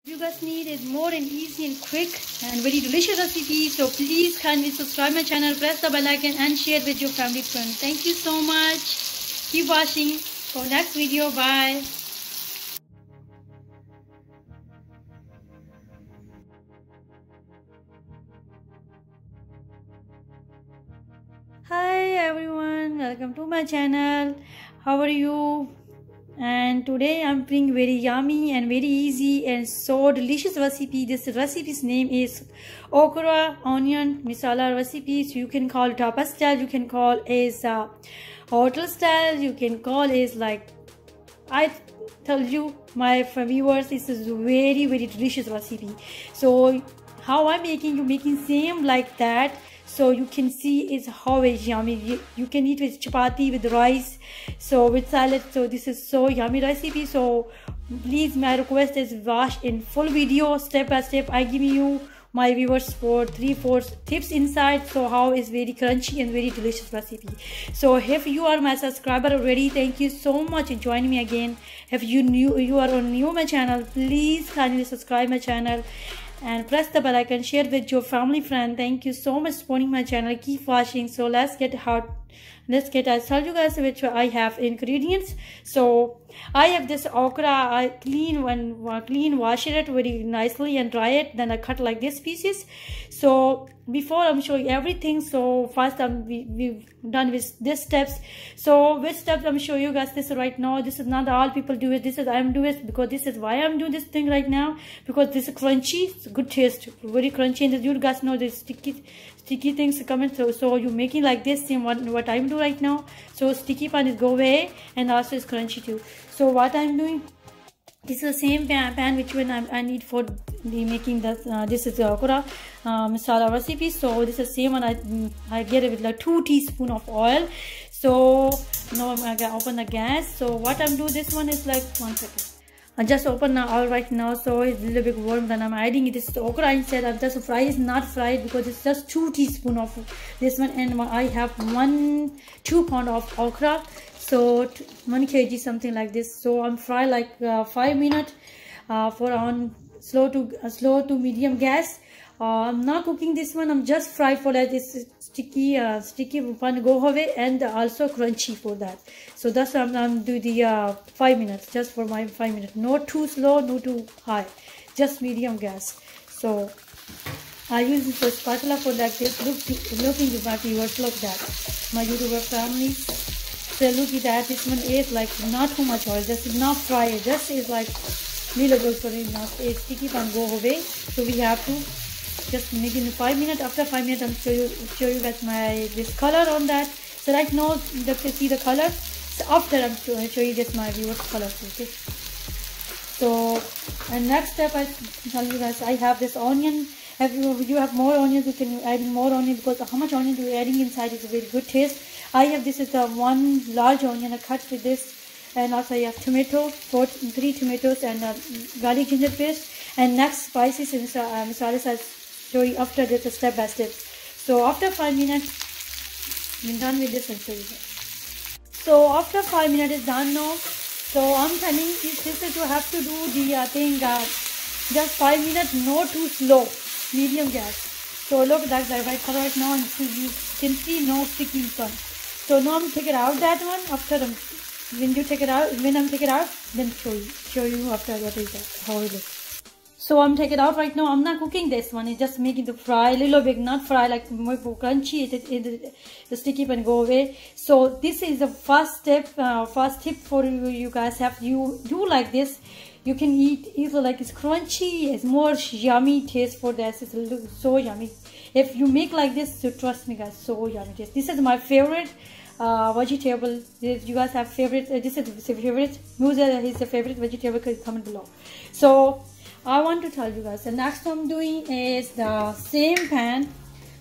You guys need is more and easy and quick and very delicious recipe. So please kindly subscribe my channel, press the bell icon and share with your family friends. Thank you so much. Keep watching for next video. Bye. Hi everyone, welcome to my channel. How are you? And today I'm bringing very yummy and very easy and so delicious recipe. This recipe's name is okra onion masala recipe. So you can call it tapa style, you can call it hotel style, you can call it like I tell you my viewers, this is very delicious recipe. So how I'm making, you making same like that. So you can see is how it's yummy. You can eat with chapati, with rice, so with salad. So this is so yummy recipe. So please, my request is watch in full video, step by step. I give you my viewers for 3-4 tips inside. So how is very crunchy and very delicious recipe. So if you are my subscriber already, thank you so much and join me again. If you are new my channel, please kindly subscribe my channel and press the bell icon, share with your family friend. Thank you so much supporting my channel. Keep watching. So let's get I tell you guys which I have ingredients. So I have this okra. I clean wash it very nicely and dry it, then I cut like this pieces. So before I'm showing everything, so first we've done with this steps. So which steps I'm showing you guys this right now. This is not all people do it, this is I'm doing it because this is why I'm doing this thing right now, because this is crunchy. It's good taste, very crunchy, and you guys know the sticky things coming. So you're making like this, same what I'm doing right now. So sticky pan is go away and also it's crunchy too. So what I'm doing, this is the same pan which one I need for the making the this is the okra masala recipe. So this is the same one. I get it with like 2 teaspoons of oil. So now I'm gonna open the gas. So what I'm doing, this one is like 1 second. I just open now all right now, so it's a little bit warm. Then I'm adding this okra inside. I'm just fry is not fried because it's just 2 teaspoons of this one, and I have 2 pounds of okra, so 1 kg something like this. So I'm fry like 5 minutes for on slow to medium gas. I'm not cooking this one. I'm just fry for that this sticky one go away and also crunchy for that. So that's why I'm do the 5 minutes, just for my 5 minutes. Not too slow, not too high, just medium gas. So I use this for spatula for like this. Looking at viewers, look that my YouTuber family. So look at that. This one is like not too much oil. Just not fry it. Just is like little bit for enough. A sticky can go away. So we have to just make it in 5 minutes. After 5 minutes, I'll show you guys my this color on that. So right now, you can see the color. So after I'm show you just my viewers color. Okay. So and next step, I tell you guys, I have this onion. If you have more onions, you can add more onion, because how much onion you're adding inside is a very good taste. I have this is the 1 large onion I cut with this, and also I have tomato, 3 tomatoes, and garlic ginger paste. And next spices and masala I'll show you after this step by step. So after 5 minutes, I'm done with this and show you. So after 5 minutes is done now. So I'm telling you, this is you have to do the thing just 5 minutes, not too slow, medium gas. So look that's the right color right now, and you can see no sticky one. So now I'm take it out that one. After when I'm take it out, then show you after what is that, how it looks. So I'm taking it out right now. I'm not cooking this one. It's just making the fry a little bit, not fry like more crunchy. The sticky pan go away. So this is the first step, first tip for you guys. Have you like this, you can eat either like it's crunchy, it's more yummy taste for this. It's so yummy. If you make like this, so trust me guys, so yummy taste. This is my favorite vegetable. If you guys have favorite, this is the favorite. Who's his favorite vegetable? Comment below. So I want to tell you guys, the next I'm doing is the same pan.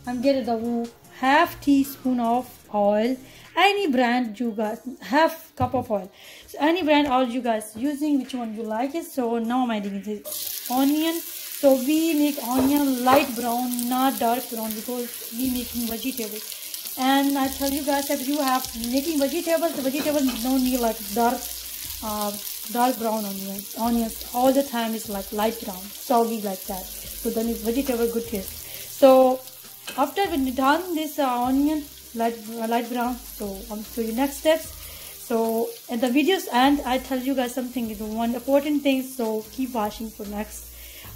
I'm getting the half teaspoon of oil. Any brand you guys, half cup of oil. So any brand all you guys using, which one you like it. So now I'm adding this onion. So we make onion light brown, not dark brown, because we making vegetables. And I tell you guys, if you have making vegetables, the vegetables don't need like dark dark brown onions all the time is like light brown, soggy like that. So then it's vegetable good taste. So after when you done this onion light brown, so I'm show you next steps. So in the videos and I tell you guys something, one important thing, so keep watching for next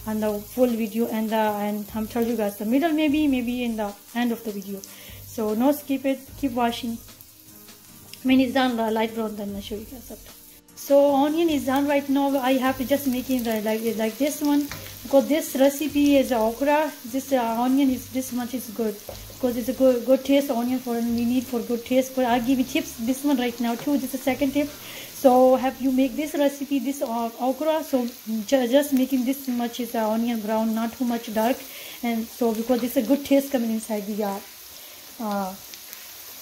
and the full video, and I'm tell you guys the middle maybe in the end of the video. So no skip it, keep watching. When it's done light brown, then I'll show you guys after. So onion is done right now. I have to just making the like this one, because this recipe is okra. This onion is this much is good because it's a good taste onion for we need for good taste. But I'll give you tips this one right now too. This is the second tip. So have you make this recipe this okra, so just making this much is onion brown, not too much dark, and so because it's a good taste coming inside the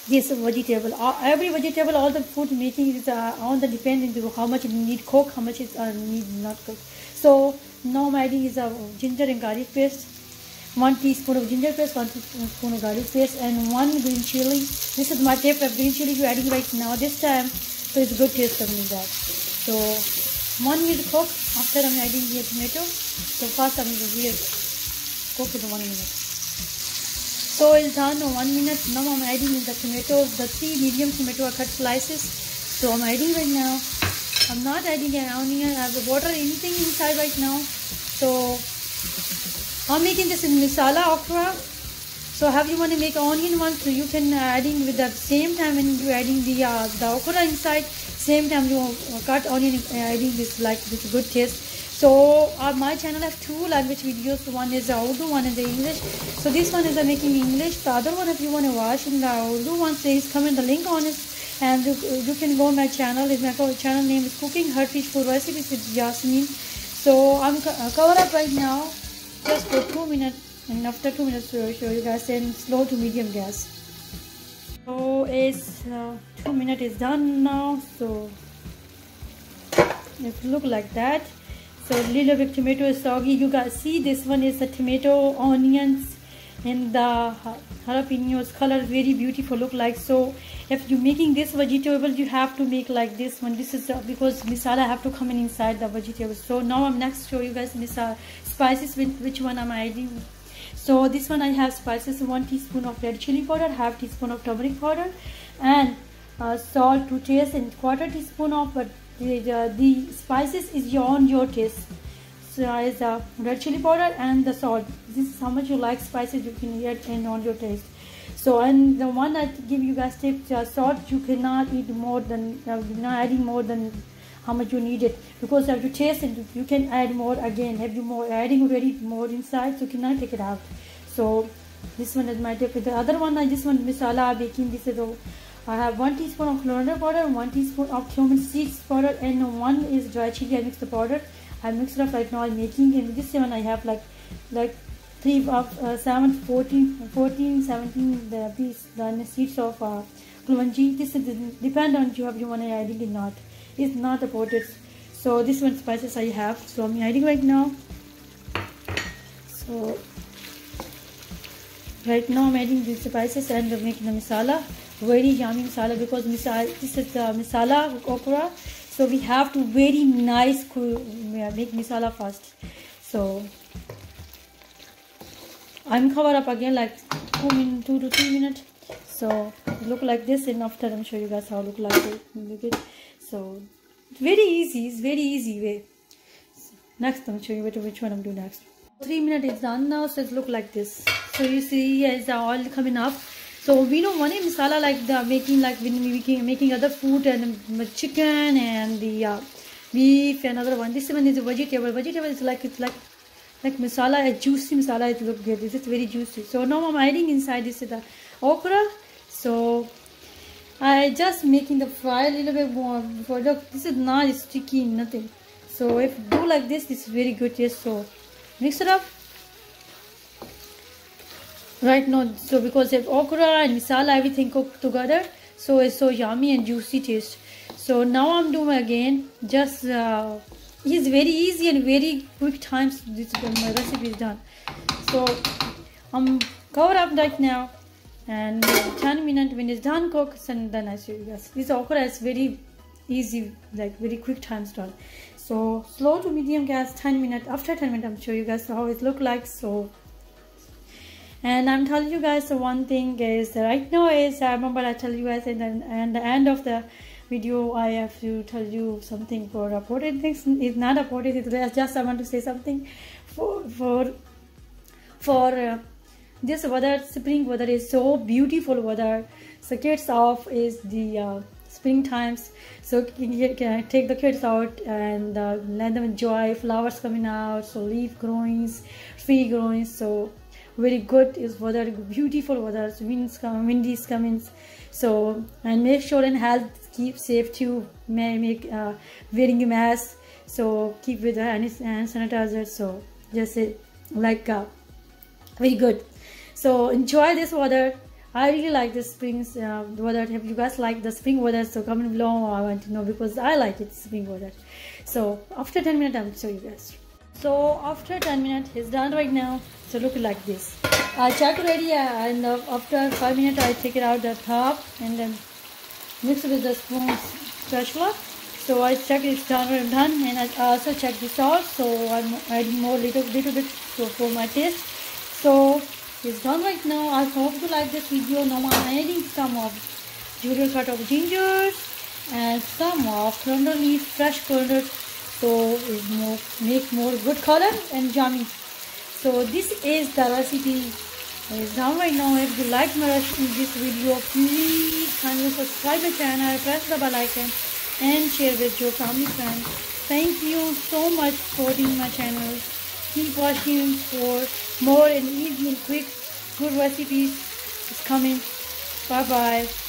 this vegetable. Every vegetable, all the food making is on the depending to how much you need cook, how much is need not cook. So now I'm adding is a ginger and garlic paste. 1 teaspoon of ginger paste, 1 teaspoon of garlic paste, and 1 green chili. This is my tip of green chili you're adding right now this time, so it's good taste coming in that. So 1 minute cook. After I'm adding the tomato. So first I'm going to cook for 1 minute. So it's done 1 minute. Now I'm adding in the tomato, the 3 medium tomato cut slices. So I'm adding right now. I'm not adding an onion, I have the water, anything inside right now. So I'm making this in masala okra. So have you want to make onion one, so you can adding with the same time when you adding the okra inside, same time you cut onion adding this like this good taste. So my channel has 2 language videos. One is Urdu, one is English. So this one is making English. The other one, if you want to watch in the Urdu one, please comment the link on it, and you can go on my channel. My channel name is Cooking Her Fish Food Recipes with Yasmin. So I'm cover up right now just for 2 minutes, and after 2 minutes I will show you guys in slow to medium gas. So it's 2 minutes is done now. So it look like that. So little bit tomato is soggy. You guys see this one is the tomato, onions, and the jalapenos color very beautiful look like. So if you're making this vegetable, you have to make like this one. This is because masala have to come in inside the vegetables. So now I'm next show you guys masala spices with which one I'm adding. So this one I have spices: 1 teaspoon of red chili powder, half teaspoon of turmeric powder, and salt to taste, and 1/4 teaspoon of the spices is on your taste. So is red chili powder and the salt. This is how much you like spices, you can add and on your taste. So and the one I give you guys tips, salt you cannot eat more than not adding more than how much you need it, because if you taste it you can add more again. Have you more adding already more inside, so you cannot take it out. So this one is my tip. The other one I just want masala baking. This is I have 1 teaspoon of coriander powder, 1 teaspoon of cumin seeds powder, and 1 is dry chili. I mix the powder. I mix it up right now. I'm making, and this one I have like 3 of 14, 17 the piece the seeds of kulwanji. This is depend on you want to adding it not. It's not important. So this one spices I have. So I'm adding right now. So right now I'm adding these spices and making the masala. Very yummy masala, because this is the masala okra, so we have to very nice make masala first. So I'm cover up again like 2 to 3 minutes. So it look like this, and after I'm show you guys how look like it. So it's very easy. It's very easy way. So next I'm show you which one I'm doing next. 3 minutes is done now. So it look like this. So you see is the oil coming up. So we don't want masala like the making like when we making other food and chicken and the beef and other one. This one is a vegetable. Vegetable is like it's like masala, a juicy masala. It look good. This is very juicy. So now I'm adding inside this is the okra. So I just making the fry a little bit more before. Look, this is not sticky, nothing. So if you do like this is very good taste. So mix it up. Right now, so because if okra and masala everything cooked together, so it's so yummy and juicy taste. So now I'm doing again, just it's very easy and very quick times this my recipe is done. So I'm cover up right now, and 10 minutes when it's done cooked, and then I show you guys. This okra is very easy, like very quick times done. So slow to medium gas, 10 minutes. After 10 minutes I'm show you guys how it look like. So, and I'm telling you guys the one thing is right now is I remember I tell you guys, and the end of the video I have to tell you something for important things. It's not important, it's just I want to say something for this weather. Spring weather is so beautiful weather. So kids off is the spring times, so you can take the kids out and let them enjoy flowers coming out, so leaf growing, tree growing. So very good is weather, beautiful weather. So winds come, windy is coming. So, and make sure and health, keep safe too. Make wearing a mask. So keep with the hand sanitizer. So just like very good. So enjoy this weather. I really like this spring weather. If you guys like the spring weather, so comment below. I want to know because I like it, spring weather. So after 10 minutes, I'll show you guys. So after 10 minutes, it's done right now. So look like this. I check ready, and after 5 minutes, I take it out the top and then mix it with the spoon spatula. So I check it's done, and I also check the salt. So I'm adding more little bit for my taste. So it's done right now. I hope you like this video. Now I'm adding some of junior cut of gingers and some of coriander leaf, fresh coriander. So it make more good color and yummy. So this is the recipe. It's done right now. If you like my recipe, this video, please kindly subscribe my channel, press the bell icon, and share with your family friends. Thank you so much for supporting my channel. Keep watching for more and easy and quick good recipes. It's coming. Bye bye.